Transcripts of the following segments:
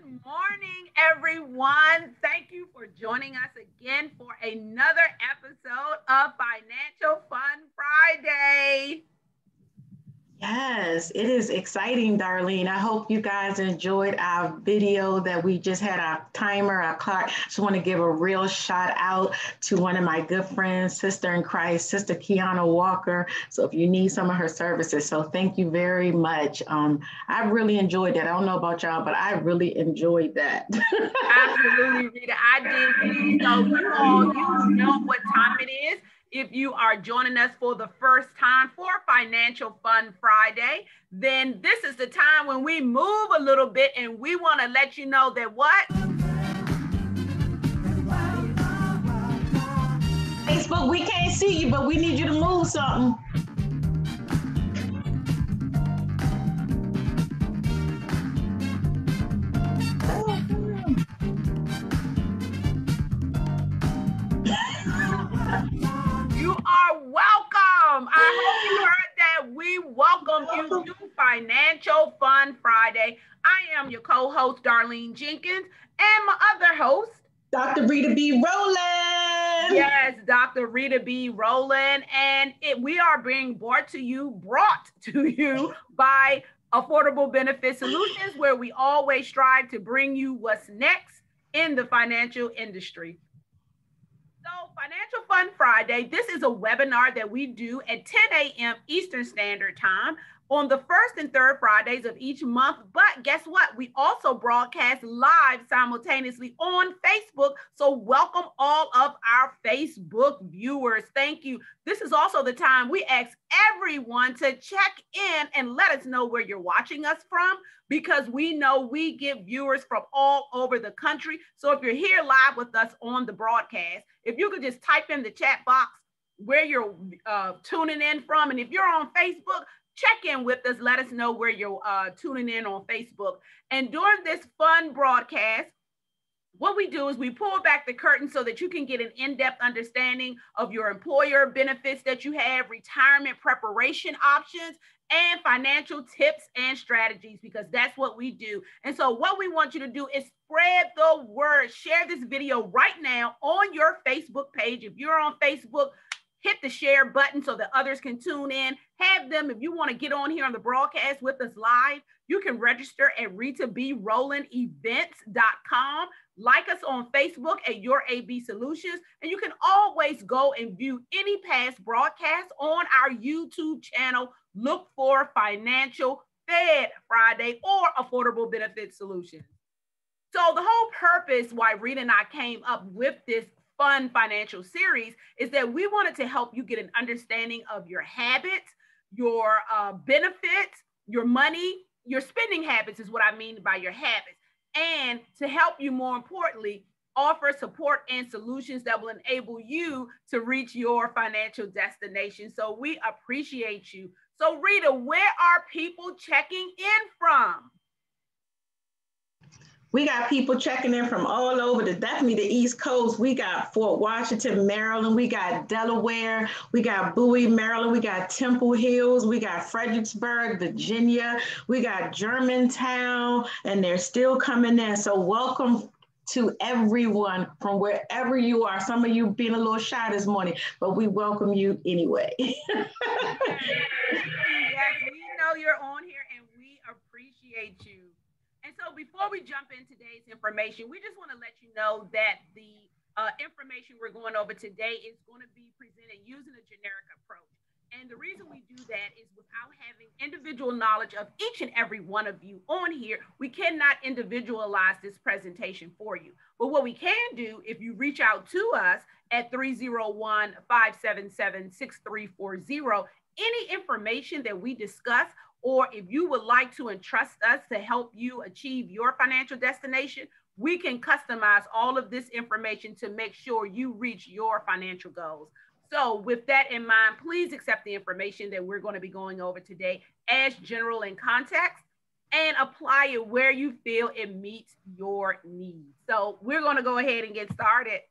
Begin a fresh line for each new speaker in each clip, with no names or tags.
morning, everyone. Thank you for joining us again for another episode of Financial Fun Friday.
Yes, it is exciting, Darlene. I hope you guys enjoyed our video that we just had our timer, our clock. Just want to give a real shout out to one of my good friends, sister in Christ, Sister Kiana Walker. So if you need some of her services, so thank you very much. I really enjoyed that. I don't know about y'all, but I really enjoyed that.
Absolutely, Rita. I did too. So you know what time it is. If you are joining us for the first time for Financial Fun Friday, then this is the time when we move a little bit and we want to let you know that what?
Facebook, we can't see you, but we need you to move something.
You are welcome. I hope you heard that. We welcome you to Financial Fun Friday. I am your co-host, Darlene Jenkins, and my other host,
Dr. Rita B. Rowland.
yes, Dr. Rita B. Rowland, and we are being brought to you by Affordable Benefit Solutions, where we always strive to bring you what's next in the financial industry. So, Financial Fun Friday, this is a webinar that we do at 10 a.m. Eastern Standard Time on the first and third Fridays of each month. But guess what? We also broadcast live simultaneously on Facebook. So, welcome all of our Facebook viewers. Thank you. This is also the time we ask everyone to check in and let us know where you're watching us from, because we know we get viewers from all over the country. So if you're here live with us on the broadcast, if you could just type in the chat box where you're tuning in from. And if you're on Facebook, check in with us. Let us know where you're tuning in on Facebook. And during this fun broadcast, what we do is we pull back the curtain so that you can get an in-depth understanding of your employer benefits that you have, retirement preparation options, and financial tips and strategies, because that's what we do. And so what we want you to do is spread the word. Share this video right now on your Facebook page. If you're on Facebook, hit the share button so that others can tune in. Have them, if you want to get on here on the broadcast with us live, you can register at ritabrolandevents.com. Like us on Facebook at Your AB Solutions, and you can always go and view any past broadcasts on our YouTube channel. Look for Financial Fed Friday or Affordable Benefit Solutions. So the whole purpose why Rita and I came up with this fun financial series is that we wanted to help you get an understanding of your habits, your benefits, your money, your spending habits is what I mean by your habits. And to help you, more importantly, offer support and solutions that will enable you to reach your financial destination. So we appreciate you. So Rita, where are people checking in from?
We got people checking in from all over definitely the East Coast. We got Fort Washington, Maryland. We got Delaware. We got Bowie, Maryland. We got Temple Hills. We got Fredericksburg, Virginia. We got Germantown, and they're still coming in. So welcome to everyone from wherever you are. Some of you being a little shy this morning, but we welcome you anyway.
Yes, we know you're on here and we appreciate you. And so before we jump in today's information, we just want to let you know that the information we're going over today is going to be presented using a generic approach. And the reason we do that is without having individual knowledge of each and every one of you on here, we cannot individualize this presentation for you. But what we can do, if you reach out to us at 301-577-6340, any information that we discuss, or if you would like to entrust us to help you achieve your financial destination, we can customize all of this information to make sure you reach your financial goals. So with that in mind, please accept the information that we're going to be going over today as general in context and apply it where you feel it meets your needs. So we're going to go ahead and get started.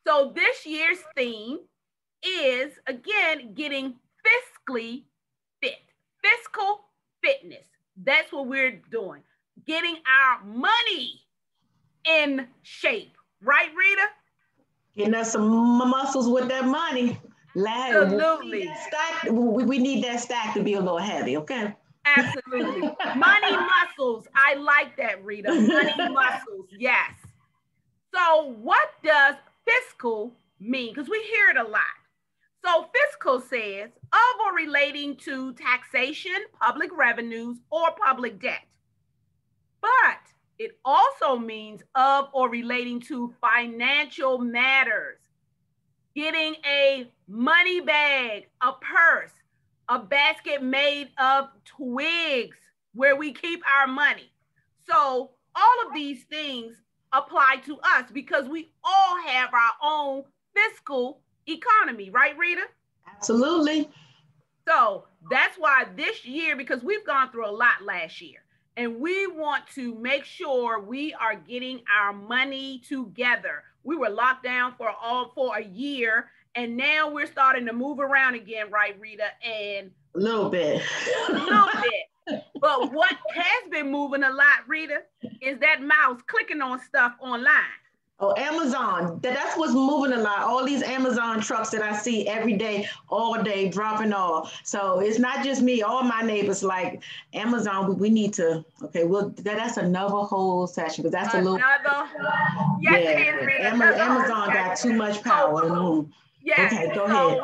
So this year's theme is, again, getting fiscally fit, fiscal fitness. That's what we're doing. Getting our money in shape. Right, Rita?
Getting us some muscles with that money.
Absolutely.
We need that stack to be a little heavy, okay?
Absolutely. Money muscles. I like that, Rita. Money muscles. Yes. So, what does fiscal mean? Because we hear it a lot. So, fiscal says of or relating to taxation, public revenues, or public debt. But it also means of or relating to financial matters. Getting a money bag, a purse, a basket made of twigs where we keep our money. So, all of these things apply to us because we all have our own fiscal economy, right, Rita?
Absolutely.
So that's why this year, because we've gone through a lot last year, and we want to make sure we are getting our money together. We were locked down for a year, and now we're starting to move around again, right, Rita? And
a little bit.
A little bit. But what has been moving a lot, Rita, is that mouse clicking on stuff online.
Oh, Amazon. That's what's moving a lot. All these Amazon trucks that I see every day, all day, dropping off. So it's not just me. All my neighbors like Amazon. We need to. Okay, well, that's another whole session because that's
another, yes, yeah. It is. Rita.
Amazon got too much power.
So, yes. Okay, go ahead.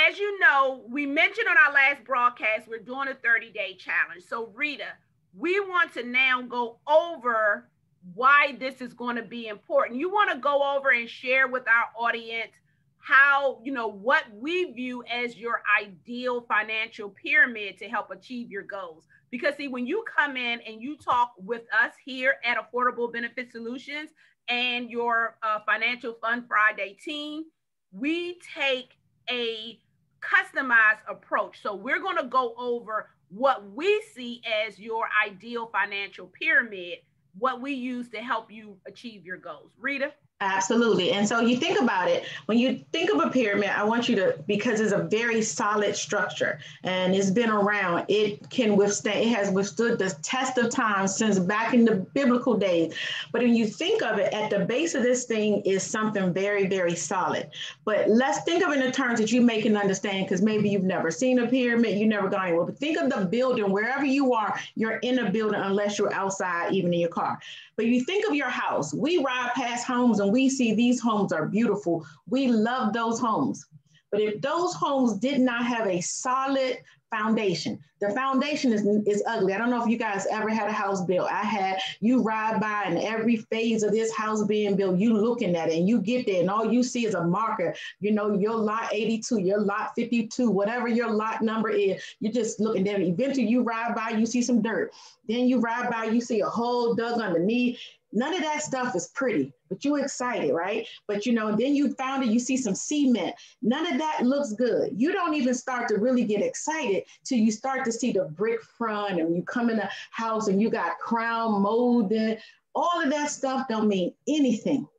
As you know, we mentioned on our last broadcast, we're doing a 30-day challenge. So, Rita, we want to now go over why this is going to be important. You want to go over and share with our audience how, what we view as your ideal financial pyramid to help achieve your goals. Because see, when you come in and you talk with us here at Affordable Benefit Solutions and your Financial Fun Friday team, we take a customized approach. So we're going to go over what we see as your ideal financial pyramid, what we use to help you achieve your goals. Rita?
Absolutely. And so you think about it, when you think of a pyramid, I want you to, because it's a very solid structure and it's been around, it has withstood the test of time since back in the biblical days. But when you think of it, at the base of this thing is something very, very solid. But let's think of it in terms that you may can understand, because maybe you've never seen a pyramid, you've never gone anywhere. But think of the building, wherever you are, you're in a building unless you're outside, even in your car. But you think of your house, we ride past homes and we see these homes are beautiful. We love those homes. But if those homes did not have a solid foundation, the foundation is ugly. I don't know if you guys ever had a house built. I had. You ride by and every phase of this house being built, you looking at it and you get there and all you see is a marker, your lot 82, your lot 52, whatever your lot number is, you're just looking there. Eventually you ride by, you see some dirt. Then you ride by, you see a hole dug underneath. None of that stuff is pretty, but you're excited, right? But then you found it, you see some cement. None of that looks good. You don't even start to really get excited till you start to see the brick front and you come in the house and you got crown molded. All of that stuff don't mean anything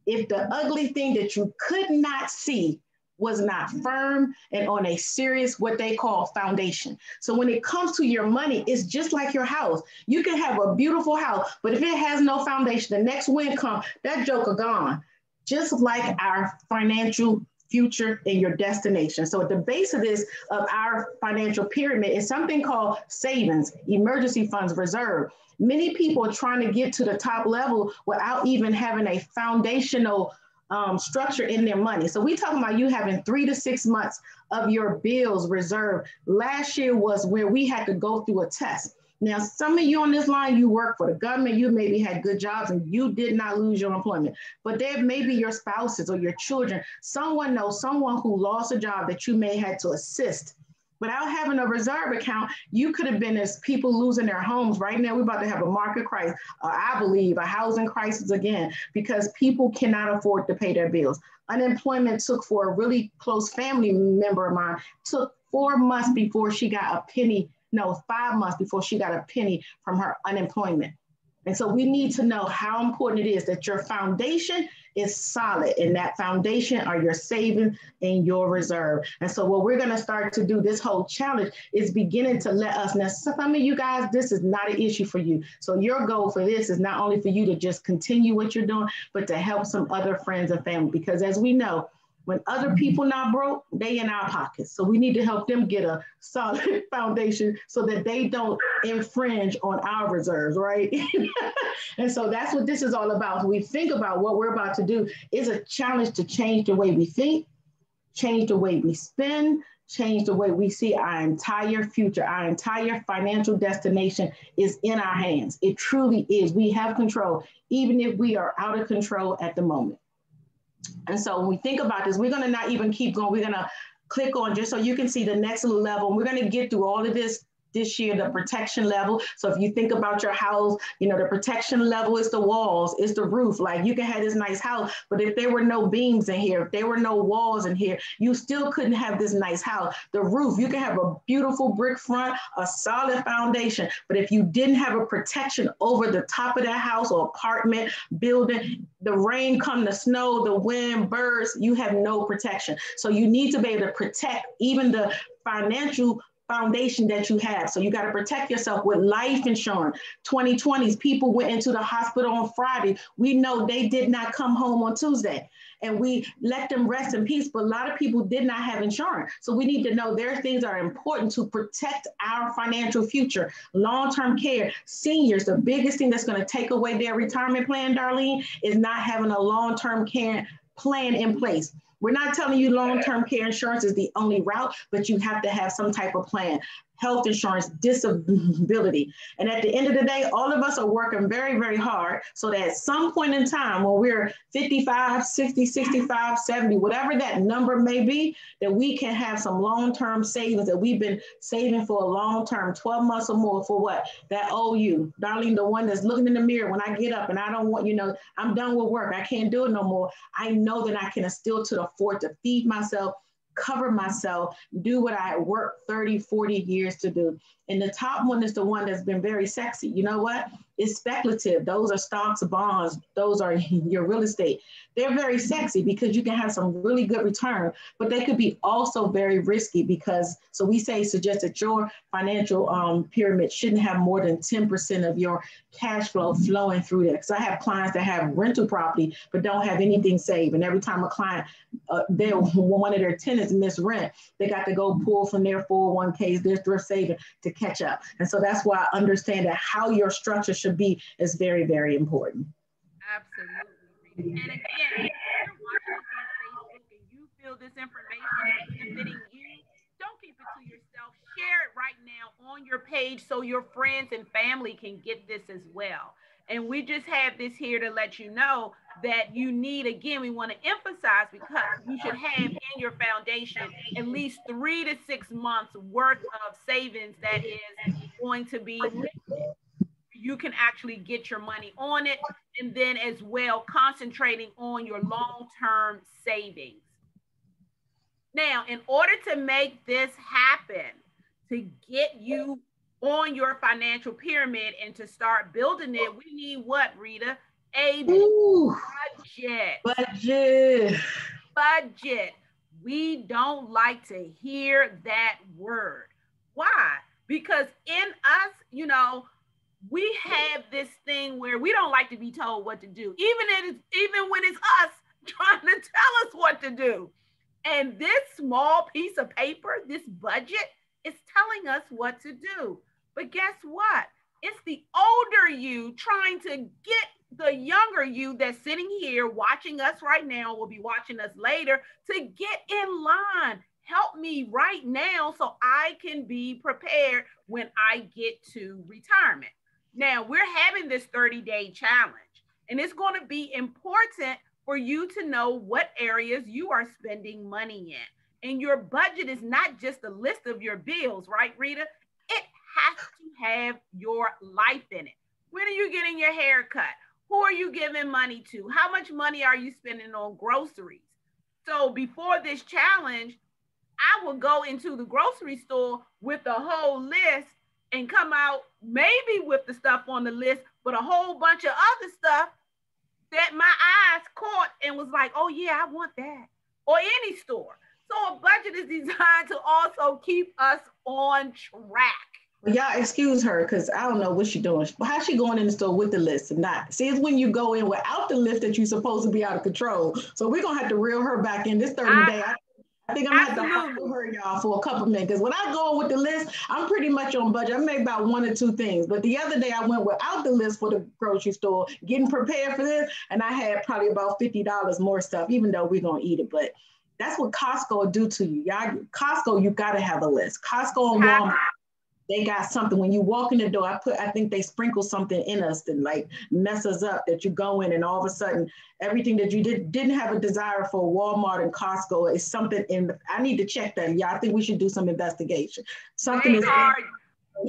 if the ugly thing that you could not see was not firm and on a serious, what they call foundation. So when it comes to your money, it's just like your house. You can have a beautiful house, but if it has no foundation, the next wind comes, that joker gone. Just like our financial future and your destination. So at the base of this, of our financial pyramid, is something called savings, emergency funds, reserve. Many people are trying to get to the top level without even having a foundational structure in their money. So we talking about you having 3 to 6 months of your bills reserved. Last year was where we had to go through a test. Now, some of you on this line, you work for the government, you maybe had good jobs and you did not lose your employment, but there may be your spouses or your children. Someone knows someone who lost a job that you may have to assist. Without having a reserve account, you could have been as people losing their homes. Right now, we're about to have a market crisis, I believe, a housing crisis again, because people cannot afford to pay their bills. Unemployment took, for a really close family member of mine, took 4 months before she got a penny, 5 months before she got a penny from her unemployment. And so we need to know how important it is that your foundation is solid, and that foundation are your savings and your reserve. And so what we're going to start to do this whole challenge is beginning to let us know, some of you guys, this is not an issue for you. So your goal for this is not only for you to just continue what you're doing, but to help some other friends and family. Because as we know, when other people not broke, they in our pockets. So we need to help them get a solid foundation so that they don't infringe on our reserves, right? And so that's what this is all about. When we think about what we're about to do, is a challenge to change the way we think, change the way we spend, change the way we see our entire future. Our entire financial destination is in our hands. It truly is. We have control, even if we are out of control at the moment. And so when we think about this, we're going to not even keep going. We're going to click on just so you can see the next little level. And we're going to get through all of this year, the protection level. So if you think about your house, you know, the protection level is the walls, is the roof. Like you can have this nice house, but if there were no beams in here, if there were no walls in here, you still couldn't have this nice house. The roof, you can have a beautiful brick front, a solid foundation, but if you didn't have a protection over the top of that house or apartment building, the rain come, the snow, the wind, birds, you have no protection. So you need to be able to protect even the financial foundation that you have. So you got to protect yourself with life insurance. 2020s, people went into the hospital on Friday. We know they did not come home on Tuesday, and we let them rest in peace. But a lot of people did not have insurance. So we need to know there are things that are important to protect our financial future. Long-term care, seniors, the biggest thing that's going to take away their retirement plan, Darlene, is not having a long-term care plan in place. We're not telling you long-term care insurance is the only route, but you have to have some type of plan. Health insurance, disability. And at the end of the day, all of us are working very, very hard so that at some point in time when we're 55, 60, 65, 70, whatever that number may be, that we can have some long-term savings that we've been saving for a long term, 12 months or more for what? That OU. Darlene, the one that's looking in the mirror when I get up and I don't want, you know, I'm done with work. I can't do it no more. I know that I can still afford to feed myself, cover myself, do what I worked 30, 40 years to do. And the top one is the one that's been very sexy. You know what? It's speculative. Those are stocks, bonds. Those are your real estate. They're very sexy because you can have some really good return, but they could be also very risky because, so we suggest that your financial pyramid shouldn't have more than 10% of your cash flow flowing through there. Because I have clients that have rental property, but don't have anything saved. And every time a client, one of their tenants miss rent, they got to go pull from their 401ks, their thrift saving to catch up. And so that's why I understand that how your structure should be is very, very important.
Absolutely. And again, if you're watching this on Facebook and you feel this information is benefiting you, don't keep it to yourself. Share it right now on your page so your friends and family can get this as well. And we just have this here to let you know that you need, again, we want to emphasize because you should have in your foundation at least 3 to 6 months worth of savings that is going to be liquid. You can actually get your money on it, and then as well concentrating on your long-term savings. Now, in order to make this happen, to get you on your financial pyramid and to start building it, we need what, Rita? A budget. Budget. We don't like to hear that word. Why? Because in us, you know, we have this thing where we don't like to be told what to do, even when it's us trying to tell us what to do. And this small piece of paper, this budget, is telling us what to do. But guess what? It's the older you trying to get the younger you that's sitting here watching us right now, will be watching us later, to get in line. Help me right now so I can be prepared when I get to retirement. Now, we're having this 30-day challenge, and it's going to be important for you to know what areas you are spending money in. And your budget is not just a list of your bills, right, Rita? It has to have your life in it. When are you getting your hair cut? Who are you giving money to? How much money are you spending on groceries? So before this challenge, I will go into the grocery store with a whole list and come out maybe with the stuff on the list, but a whole bunch of other stuff that my eyes caught and was like, oh yeah, I want that. Or any store. So a budget is designed to also keep us on track.
Well, y'all excuse her because I don't know what she's doing. How's she going in the store with the list and not? See, it's when you go in without the list that you're supposed to be out of control. So we're gonna have to reel her back in this 30 day. I think I'm gonna have to hold her, y'all, for a couple minutes. Because when I go with the list, I'm pretty much on budget. I make about one or two things. But the other day I went without the list for the grocery store, getting prepared for this, and I had probably about $50 more stuff, even though we're gonna eat it. But that's what Costco will do to you. Y'all, Costco, you gotta have a list. Costco and Walmart, they got something. When you walk in the door, I think they sprinkle something in us that like mess us up, that you go in and all of a sudden everything that you didn't have a desire for, Walmart and Costco, is something in. I need to check that. Yeah, I think we should do some investigation. Something is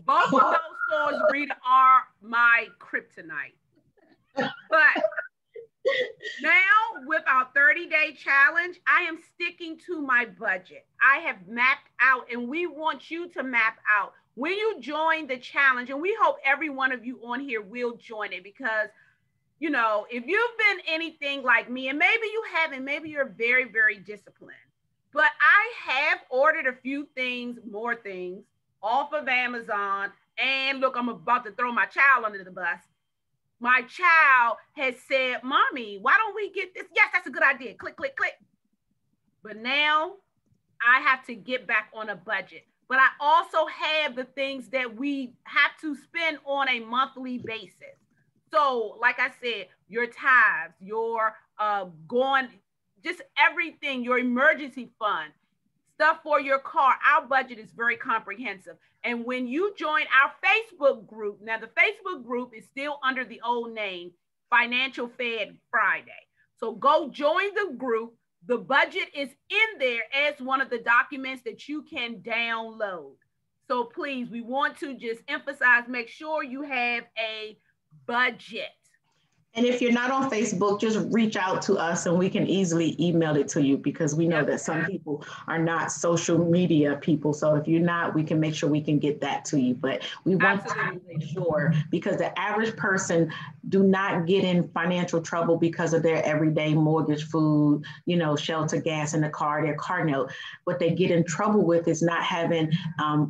both of those stores, Rita, are my kryptonite. But now with our 30-day challenge, I am sticking to my budget. I have mapped out, and we want you to map out when you join the challenge. And we hope every one of you on here will join it, because you know, if you've been anything like me, and maybe you haven't, maybe you're very, very disciplined, but I have ordered a few things, more things off of Amazon. And look, I'm about to throw my child under the bus. My child has said, Mommy, why don't we get this? Yes, that's a good idea. Click, click, click. But now I have to get back on a budget. But I also have the things that we have to spend on a monthly basis. So, like I said, your tithes, your just everything, your emergency fund, stuff for your car. Our budget is very comprehensive. And when you join our Facebook group, now the Facebook group is still under the old name, Financial Fed Friday. So go join the group. The budget is in there as one of the documents that you can download. So please, we want to just emphasize, make sure you have a budget.
And if you're not on Facebook, just reach out to us and we can easily email it to you, because we know that some people are not social media people. So if you're not, we can make sure we can get that to you. But we want to make sure, because the average person do not get in financial trouble because of their everyday mortgage, food, you know, shelter, gas in the car, their car note. What they get in trouble with is not having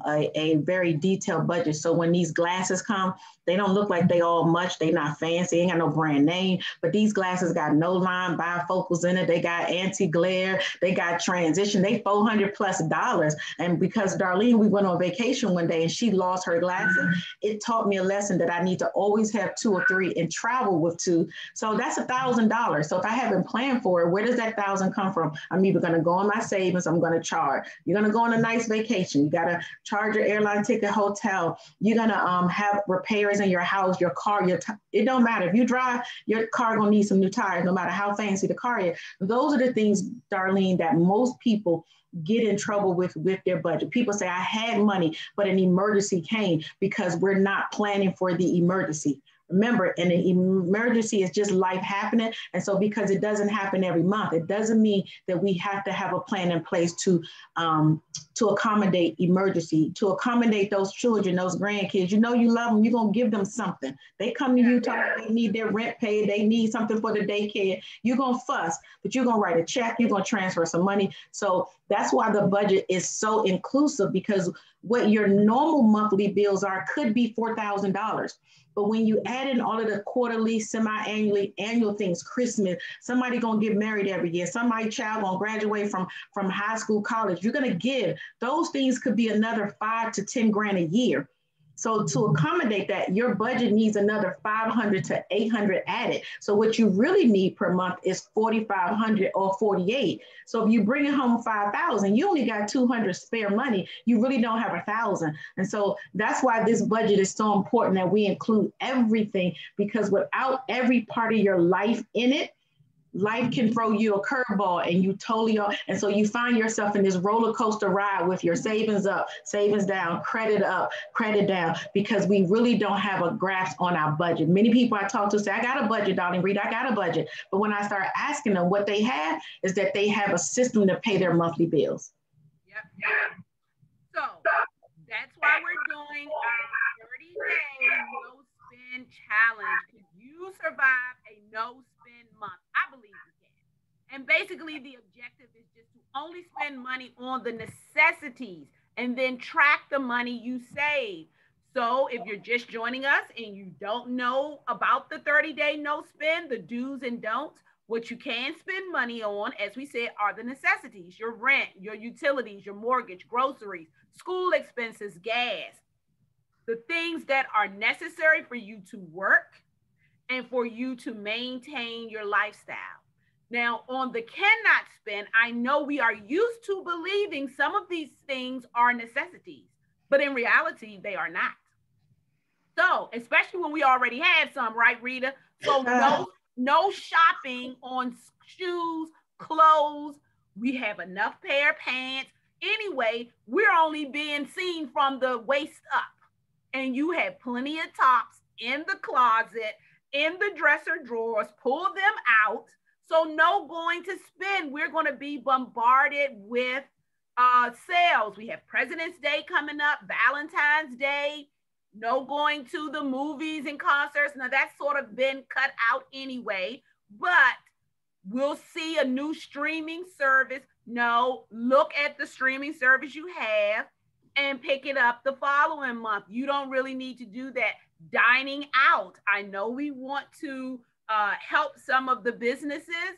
a very detailed budget. So when these glasses come, they don't look like they all much. They not fancy, ain't got no brand name, but these glasses got no line bifocals in it. They got anti-glare, they got transition, they $400+. And because Darlene, we went on vacation one day and she lost her glasses, it taught me a lesson that I need to always have 2 or 3 and travel with 2. So that's $1,000. So if I haven't planned for it, where does that 1,000 come from? I'm either going to go on my savings, I'm going to charge. You're going to go on a nice vacation, you got to charge your airline ticket, hotel, you're going to have repairs in your house, your car, it don't matter. If you drive, your car gonna need some new tires, no matter how fancy the car is. Those are the things, Darlene, that most people get in trouble with their budget. People say, I had money, but an emergency came, because we're not planning for the emergency. Remember, an emergency is just life happening. And so because it doesn't happen every month, it doesn't mean that we have to have a plan in place to accommodate emergency, to accommodate those children, those grandkids. You know you love them, you're going to give them something. They come to you talking, they need their rent paid, they need something for the daycare. You're going to fuss, but you're going to write a check, you're going to transfer some money. So that's why the budget is so inclusive, because what your normal monthly bills are could be $4,000. But when you add in all of the quarterly, semi-annually, annual things, Christmas, somebody gonna get married every year, somebody child gonna graduate from high school, college, you're gonna give. Those things could be another 5 to 10 grand a year. So to accommodate that, your budget needs another 500 to 800 added. So what you really need per month is 4,500 or 48. So if you bring it home 5,000, you only got 200 spare money. You really don't have 1,000. And so that's why this budget is so important, that we include everything, because without every part of your life in it, life can throw you a curveball and you totally are. And so you find yourself in this roller coaster ride with your savings up, savings down, credit up, credit down, because we really don't have a grasp on our budget. Many people I talk to say, I got a budget, darling, Rita, I got a budget. But when I start asking them, what they have is that they have a system to pay their monthly bills.
Yep. So that's why we're doing our 30-day no spend challenge. If you survive a no spend And basically, the objective is just to only spend money on the necessities and then track the money you save. So if you're just joining us and you don't know about the 30-day no spend, the do's and don'ts, what you can spend money on, as we said, are the necessities: your rent, your utilities, your mortgage, groceries, school expenses, gas, the things that are necessary for you to work and for you to maintain your lifestyle. Now, on the cannot spend, I know we are used to believing some of these things are necessities, but in reality, they are not. So, especially when we already have some, right, Rita? So, no shopping on shoes, clothes. We have enough pair of pants. Anyway, we're only being seen from the waist up. And you have plenty of tops in the closet, in the dresser drawers. Pull them out. So, no going to spend. We're going to be bombarded with sales. We have President's Day coming up, Valentine's Day. No going to the movies and concerts. Now, that's sort of been cut out anyway, but we'll see a new streaming service. No, look at the streaming service you have and pick it up the following month. You don't really need to do that. Dining out. I know we want to help some of the businesses,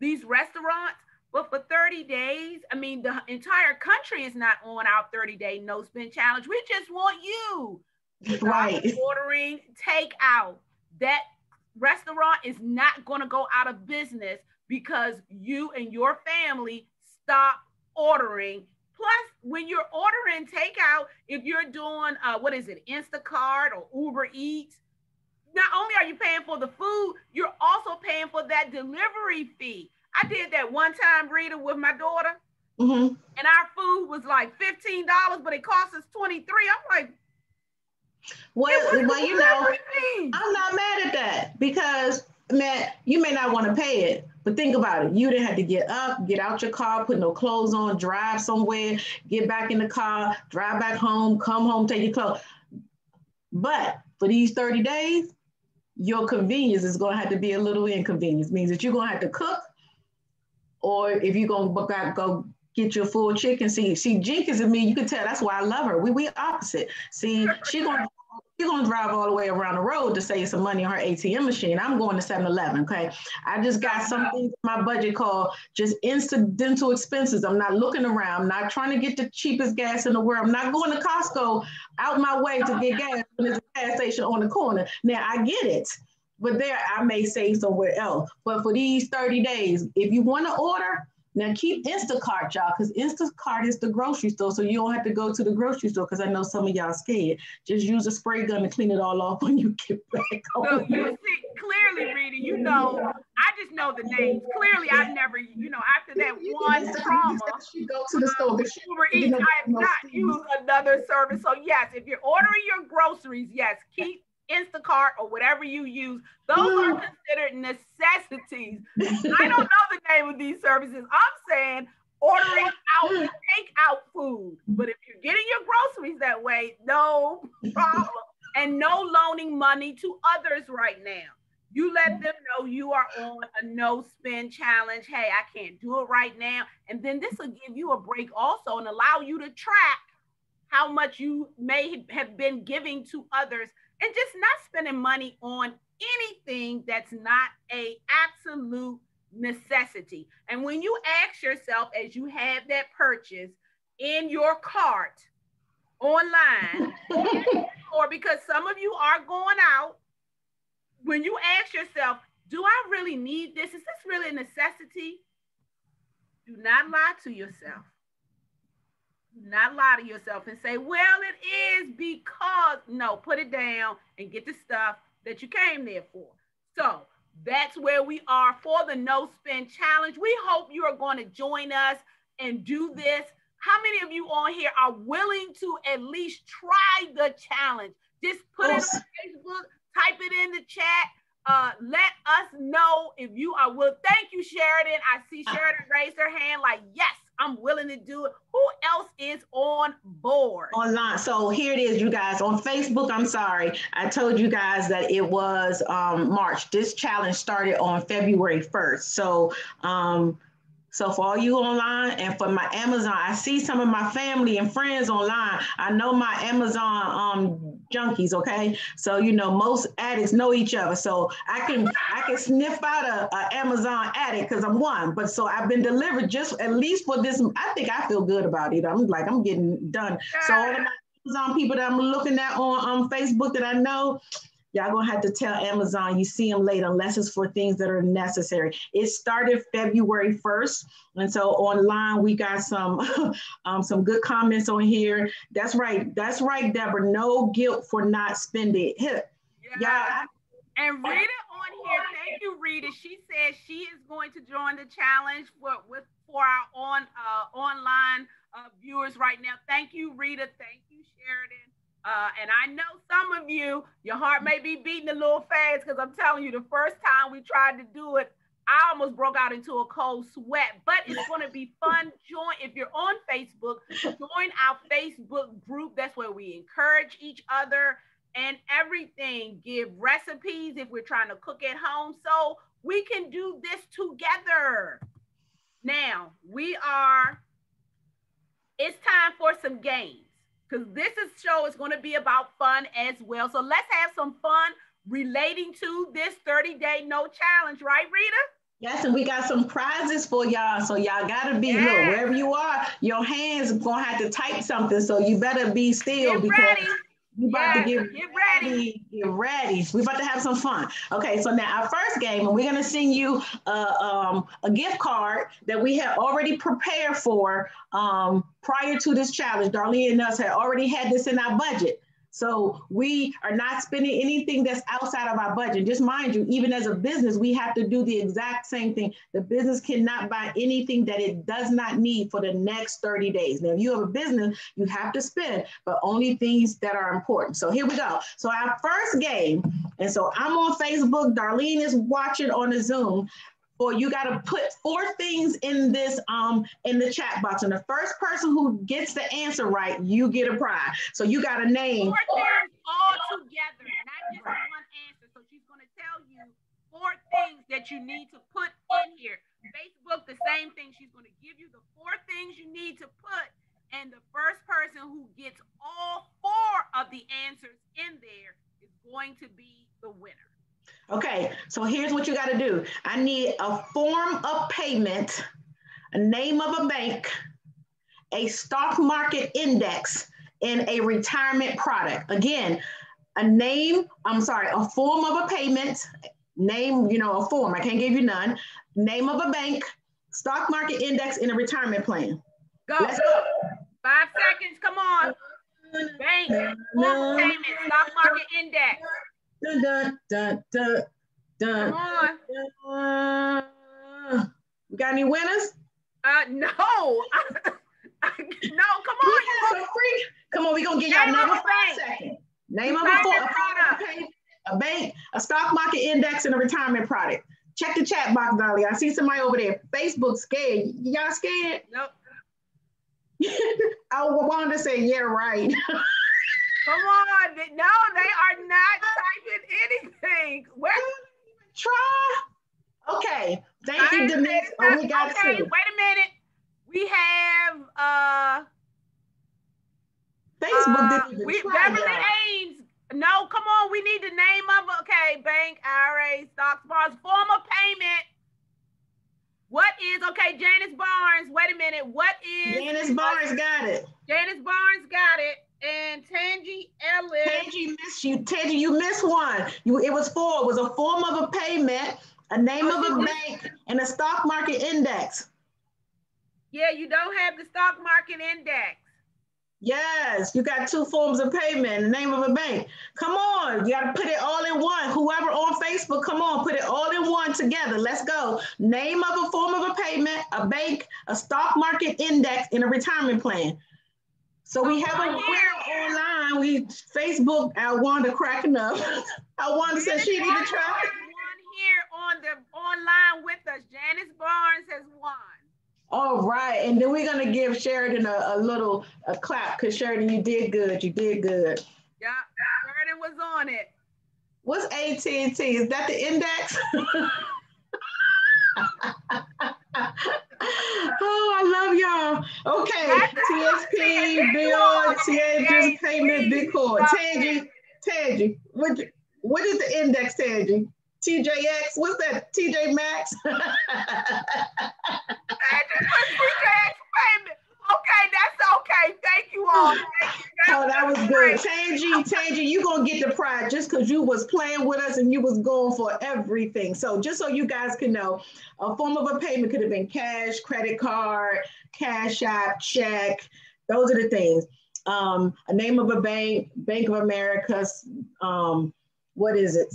these restaurants, but for 30 days, I mean, the entire country is not on our 30-day no spend challenge. We just want you ordering takeout. That restaurant is not going to go out of business because you and your family stop ordering. Plus, when you're ordering takeout, if you're doing, what is it, Instacart or Uber Eats, not only are you paying for the food, you're also paying for that delivery fee. I did that one time, Rita, with my daughter, and our food was like $15, but it cost us $23. I'm like,
well, you know, I'm not mad at that because, man, you may not want to pay it, but think about it. You didn't have to get up, get out your car, put no clothes on, drive somewhere, get back in the car, drive back home, come home, take your clothes. But for these 30 days, your convenience is going to have to be a little inconvenience. Means that you're going to have to cook, or if you're going to go get your full chicken. See, Jenkins and me, you can tell that's why I love her. We opposite. See, she's going to drive all the way around the road to save some money on her ATM machine. I'm going to 7-Eleven, okay? I just got something in my budget called just incidental expenses. I'm not looking around. I'm not trying to get the cheapest gas in the world. I'm not going to Costco out my way to get gas when there's a gas station on the corner. Now, I get it, but there I may save somewhere else. But for these 30 days, if you want to order, now keep Instacart, y'all, because Instacart is the grocery store, so you don't have to go to the grocery store, because I know some of y'all scared. Just use a spray gun to clean it all off when you get back home.
So you see, clearly, Rita, you know, I just know the names. Clearly, I've never, you know, after that one trauma,
you go to the store.
Uber Eats, I have not used another service. So yes, if you're ordering your groceries, yes, keep Instacart or whatever you use. Those are considered necessities. I don't know the name of these services. I'm saying ordering out, take out food. But if you're getting your groceries that way, no problem. And no loaning money to others right now. You let them know you are on a no spend challenge. Hey, I can't do it right now. And then this will give you a break also and allow you to track how much you may have been giving to others, and just not spending money on anything that's not a absolute necessity. And when you ask yourself, as you have that purchase in your cart online, or because some of you are going out, when you ask yourself, do I really need this? Is this really a necessity? Do not lie to yourself. Not lie to yourself and say, well, it is because, no, put it down and get the stuff that you came there for. So that's where we are for the No Spend Challenge. We hope you are going to join us and do this. How many of you on here are willing to at least try the challenge? Just put it on Facebook, type it in the chat. Let us know if you are willing. Thank you, Sheridan. I see Sheridan raise her hand like, yes, I'm willing to do it. Who else is on board?
Online. So here it is, you guys. On Facebook, I'm sorry. I told you guys that it was March. This challenge started on February 1st. So for all you online and for my Amazon, I see some of my family and friends online. I know my Amazon junkies, okay? So you know most addicts know each other. So I can sniff out a Amazon addict because I'm one. But so I've been delivered just at least for this. I think I feel good about it. I'm like I'm getting done. So all of my Amazon people that I'm looking at on Facebook that I know, y'all gonna have to tell Amazon you see them later unless it's for things that are necessary. It started February 1st. And so online we got some good comments on here. That's right, Deborah. No guilt for not spending.
Yeah. And Rita on here, thank you, Rita. She says she is going to join the challenge for our online viewers right now. Thank you, Rita. Thank you, Sheridan. And I know some of you, your heart may be beating a little fast because I'm telling you, the first time we tried to do it, I almost broke out into a cold sweat. But it's going to be fun. If you're on Facebook, join our Facebook group. That's where we encourage each other and everything. Give recipes if we're trying to cook at home, so we can do this together. Now it's time for some games because show is going to be about fun as well. So let's have some fun relating to this 30-day no challenge, right, Rita?
Yes, and we got some prizes for y'all. So y'all gotta be, look, wherever you are, your hands gonna have to type something. So you better be still because
ready.
We about to get ready. Get ready. We about to have some fun. Okay, so now our first game, and we're gonna send you a gift card that we have already prepared for prior to this challenge. Darlene and us had already had this in our budget. So we are not spending anything that's outside of our budget. Just mind you, even as a business, we have to do the exact same thing. The business cannot buy anything that it does not need for the next 30 days. Now, if you have a business, you have to spend, but only things that are important. So here we go. So our first game, and so I'm on Facebook, Darlene is watching on the Zoom. Or you got to put 4 things in this in the chat box, and the first person who gets the answer right, you get a prize. So you got to name
4 things all together, not just one answer. So she's going to tell you 4 things that you need to put in here. Facebook, the same thing. She's going to give you the 4 things you need to put, and the first person who gets all 4 of the answers in there is going to be the winner.
Okay, so here's what you got to do. I need a form of payment, a name of a bank, a stock market index, and a retirement product. Again, a form of a payment, name, a form, I can't give you none, name of a bank, stock market index, and a retirement plan.
Go. Let's go. 5 seconds, come on. Bank, form of payment, stock market index.
Dun, dun, dun, dun, dun.
Come on.
We got any winners?
No. No, come on.
So free. Come on, we're going to give y'all another 5 seconds. Name of a bank, a stock market index, and a retirement product. Check the chat box, Dolly. I see somebody over there. Facebook scared. Y'all scared?
Nope.
I wanted to say, yeah, right.
Come on. No, they are not typing anything. Where?
Try. Okay. Thank you, Denise. Oh, we got
okay, wait a minute. We have
Facebook didn't even try.
Beverly Ames. No, come on. We need the name of bank, IRA, stocks, bonds, form of payment. What is Janice Barnes? Wait a minute. What is
Janice Barnes got it.
Janice Barnes got it. And Tangi Ellis.
Tangi, you missed one. It was a form of a payment, a name of a bank, and a stock market index.
Yeah, you don't have the stock market index.
Yes, you got 2 forms of payment, the name of a bank. Come on, you got to put it all in one. Whoever on Facebook, come on, put it all in one together. Let's go. Name of a form of a payment, a bank, a stock market index, and a retirement plan. So we have a winner online. Facebook, Wanda cracking up. Wanda said she didn't even try.
One here on the online with us. Janice Barnes has won.
All right. And then we're going to give Sheridan a little clap because Sheridan, you did good. You did good.
Yeah, Sheridan was on it.
What's AT&T? Is that the index? Oh, I love y'all. Okay, TSP, Bill, Tangie, payment, Bitcoin. Tangie, what is the index, Tangie? TJX, what's that? TJ Maxx?
Okay, that's okay. Thank you all.
Oh, that was good. Tangie, you gonna get the prize just because you was playing with us and you was going for everything. So just so you guys can know, a form of a payment could have been cash, credit card, cash app, check. Those are the things. A name of a bank, Bank of America, what is it?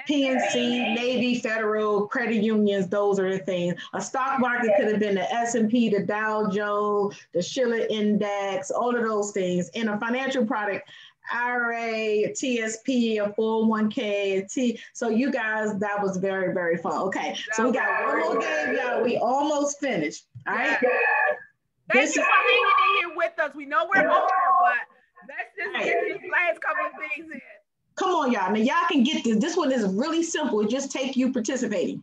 PNC, Navy, Federal, credit unions, those are the things. A stock market could have been the S&P, the Dow Jones, the Schiller Index, all of those things. In a financial product, IRA, a TSP, a 401k, so you guys, that was very, very fun. Okay, so we got one more game, y'all. We almost finished. All right.
Thank you for hanging in here with us. We know we're over, but let's just get these last couple of things in.
Come on, y'all. Now, y'all can get this. This one is really simple. It just takes you participating.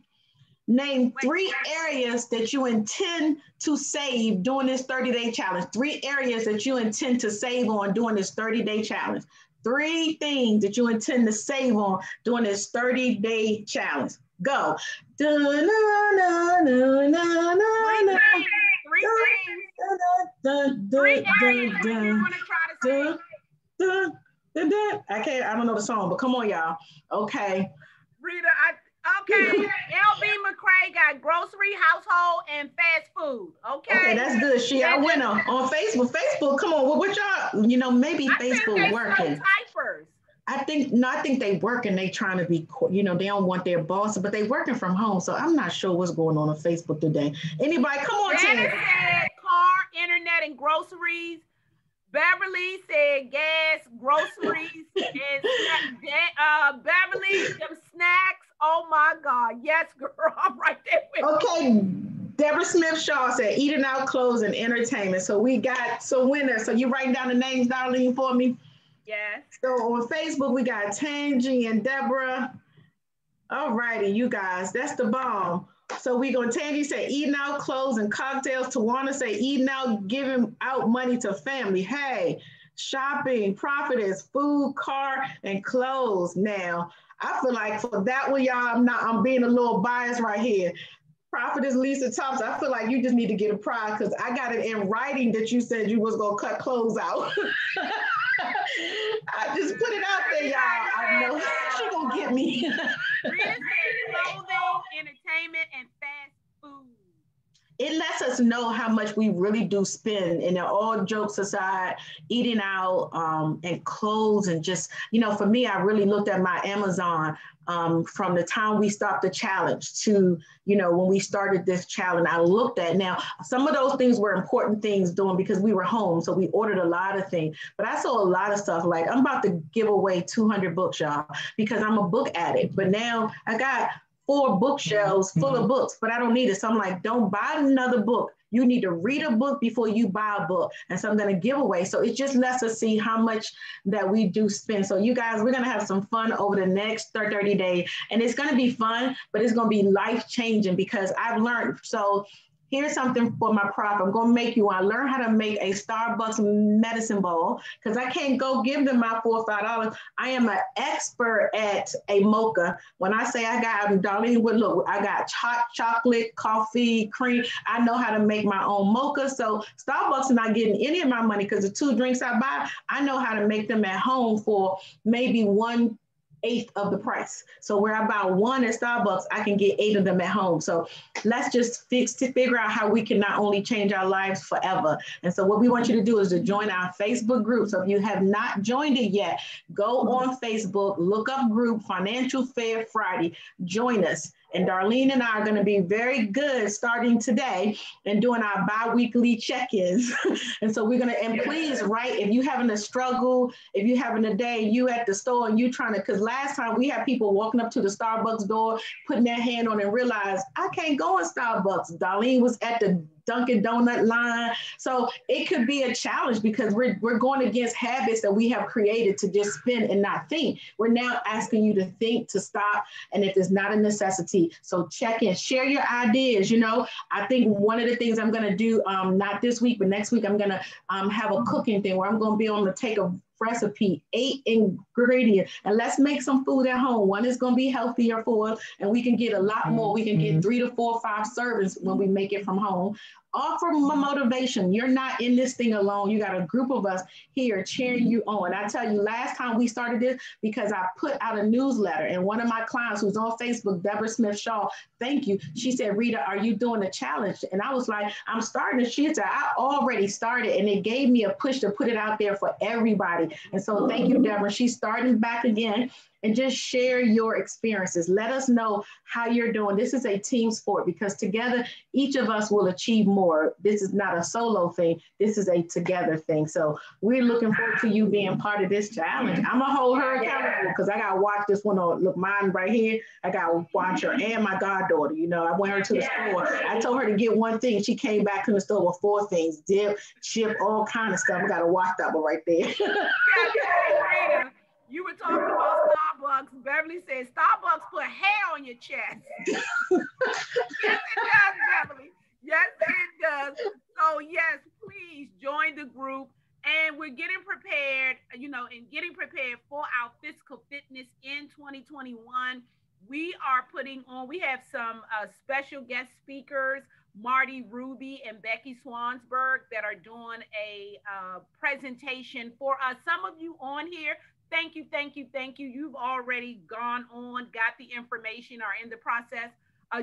Name 3 areas that you intend to save during this 30-day challenge. 3 areas that you intend to save on during this 30-day challenge. 3 things that you intend to save on during this 30-day challenge. Go. I don't know the song, but come on, y'all. Okay.
Rita, LB McCray got grocery, household, and fast food. Okay,
that's good. I went on Facebook. Facebook, come on. What y'all, maybe Facebook working. I think they working. They trying to be, they don't want their boss, but they working from home. So I'm not sure what's going on Facebook today. Anybody, come on,
Dennis said car, internet, and groceries. Beverly said gas, groceries, and Beverly, them snacks. Oh my God. Yes, girl. I'm right there with you.
Okay. Deborah Smith Shaw said eating out, clothes, and entertainment. So we got winners. So you writing down the names, Darlene, for me?
Yes.
So on Facebook, we got Tangie and Deborah. All righty, you guys. That's the bomb. So Tangie say eating out, clothes, and cocktails. Tawana say eating out, giving out money to family. Hey, shopping, prophetess, food, car, and clothes. Now, I feel like for that one, y'all, I'm being a little biased right here. Prophetess Lisa Thompson, I feel like you just need to get a prize because I got it in writing that you said you was gonna cut clothes out. I just put it out there, y'all. I know she gonna get me.
Rita said clothing, entertainment, and fast food.
It lets us know how much we really do spend. And all jokes aside, eating out and clothes and just, for me, I really looked at my Amazon from the time we stopped the challenge to, when we started this challenge. I looked at now, some of those things were important things doing because we were home. So we ordered a lot of things, but I saw a lot of stuff like I'm about to give away 200 books, y'all, because I'm a book addict. But now I got 4 bookshelves full of books, but I don't need it. So I'm like, don't buy another book. You need to read a book before you buy a book. And so I'm going to give away. So it just lets us see how much that we do spend. So you guys, we're going to have some fun over the next 30 days. And it's going to be fun, but it's going to be life-changing because I've learned. So here's something for my prof. I'm going to I learned how to make a Starbucks medicine ball because I can't go give them my $4 or $5. I am an expert at a mocha. When I say I got, Darlene, look, I got chocolate, coffee, cream. I know how to make my own mocha. So Starbucks is not getting any of my money because the 2 drinks I buy, I know how to make them at home for maybe 1/8 of the price. So where I buy 1 at Starbucks, I can get 8 of them at home. So let's just figure out how we can not only change our lives forever. And so what we want you to do is to join our Facebook group. So if you have not joined it yet, go on Facebook, look up group Financial Fair Friday, join us. And Darlene and I are going to be very good starting today and doing our bi-weekly check-ins. And so we're going to, and please, right, if you having a struggle, if you having a day, you at the store and you trying to, because last time we had people walking up to the Starbucks door, putting their hand on it and realize, I can't go in Starbucks. Darlene was at the Dunkin' Donut line. So it could be a challenge because we're going against habits that we have created to just spend and not think. We're now asking you to think, to stop, and if it's not a necessity. So check in, share your ideas. You know, I think one of the things I'm going to do, not this week, but next week, I'm going to have a cooking thing where I'm going to be able to take a recipe, 8 ingredients, and let's make some food at home. One is going to be healthier for us, and we can get a lot more. We can get 3 to 4 or 5 servings when we make it from home. Offer motivation. You're not in this thing alone. You got a group of us here cheering you on. I tell you, last time we started this, because I put out a newsletter, and one of my clients who's on Facebook, Deborah Smith Shaw, thank you. She said, Rita, are you doing a challenge? And I was like, I'm starting. She said, I already started, and it gave me a push to put it out there for everybody. And so thank you, Deborah. She's starting back again. And just share your experiences. Let us know how you're doing. This is a team sport because together, each of us will achieve more. This is not a solo thing. This is a together thing. So we're looking forward to you being part of this challenge. I'm gonna hold her accountable because I gotta watch this one on, look, mine right here. I gotta watch her and my goddaughter. You know, I went her to the store. I told her to get one thing. She came back to the store with 4 things, dip, chip, all kind of stuff. I gotta watch that one right there.
Yeah, you were talking about Starbucks. Beverly said Starbucks put hair on your chest. Yes, it does, Beverly. Yes, it does. So, yes, please join the group. And we're getting prepared, you know, and getting prepared for our physical fitness in 2021. We are putting on, we have some special guest speakers, Marty Ruby and Becky Swansberg, that are doing a presentation for us. Some of you on here, thank you, thank you, thank you. You've already gone on, got the information, are in the process.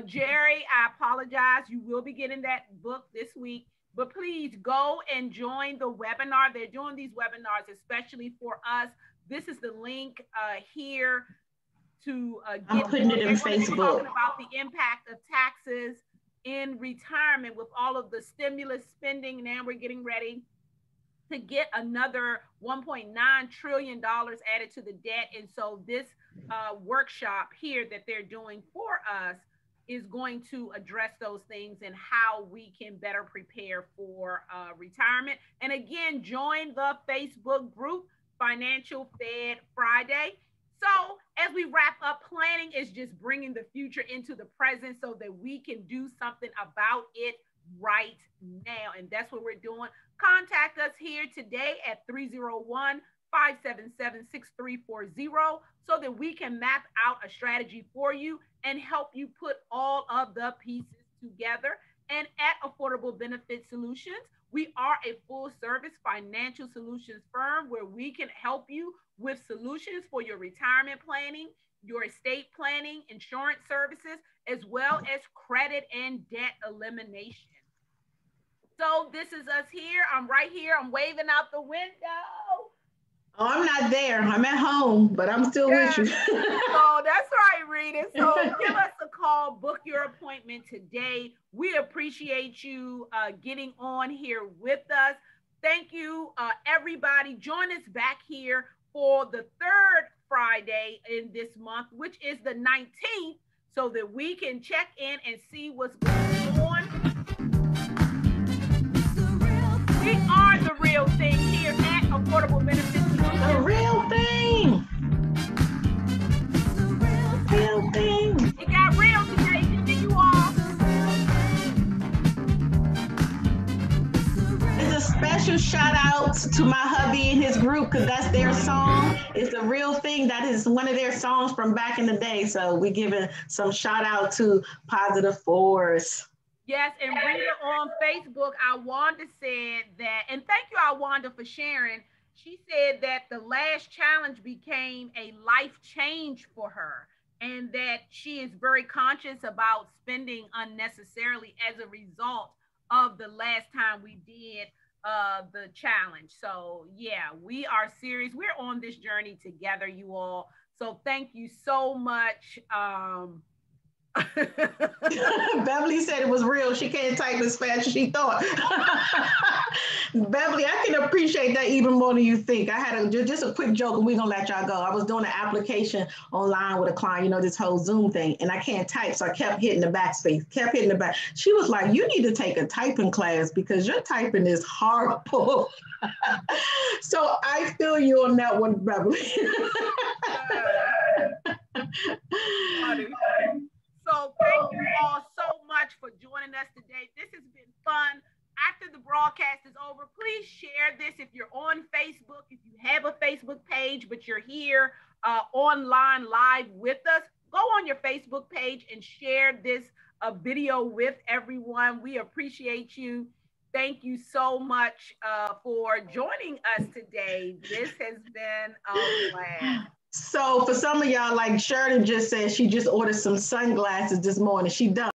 Jerry, I apologize. You will be getting that book this week, but please go and join the webinar. They're doing these webinars especially for us. This is the link here to
I'm putting it in Facebook.
Talking about the impact of taxes in retirement with all of the stimulus spending. Now we're getting ready to get another $1.9 trillion added to the debt. And so this workshop here that they're doing for us is going to address those things and how we can better prepare for retirement. And again, join the Facebook group, Financial Fed Friday. So as we wrap up, planning is just bringing the future into the present so that we can do something about it right now. And that's what we're doing. Contact us here today at 301-577-6340 so that we can map out a strategy for you and help you put all of the pieces together. And at Affordable Benefit Solutions, we are a full service financial solutions firm where we can help you with solutions for your retirement planning, your estate planning, insurance services, as well as credit and debt elimination. So this is us here. I'm right here. I'm waving out the window.
Oh, I'm not there. I'm at home, but I'm still with you.
So that's right, Rita. So give us a call, book your appointment today. We appreciate you getting on here with us. Thank you, everybody. Join us back here for the third Friday in this month, which is the 19th, so that we can check in and see what's going on. We are the real thing here at Affordable Benefit Solutions.
The real thing. Real thing.
It got real today, didn't you all?
It's a special shout out to my hubby and his group because that's their song. It's the real thing. That is one of their songs from back in the day. So we giving some shout out to Positive Force.
Yes, and Rita on Facebook, Awanda said that, and thank you, Awanda, for sharing. She said that the last challenge became a life change for her and that she is very conscious about spending unnecessarily as a result of the last time we did the challenge. So yeah, we are serious. We're on this journey together, you all. So thank you so much.
Beverly said it was real. She can't type as fast as she thought. Beverly, I can appreciate that even more than you think. I had just a quick joke and we're going to let y'all go. I was doing an application online with a client, you know, this whole Zoom thing, and I can't type. So I kept hitting the backspace, kept hitting the back. She was like, you need to take a typing class because your typing is horrible. So I feel you on that one, Beverly.
So thank you all so much for joining us today. This has been fun. After the broadcast is over, please share this if you're on Facebook, if you have a Facebook page, but you're here online live with us, go on your Facebook page and share this video with everyone. We appreciate you. Thank you so much for joining us today. This has been a blast.
So for some of y'all, like Sheridan just said, she just ordered some sunglasses this morning. She done.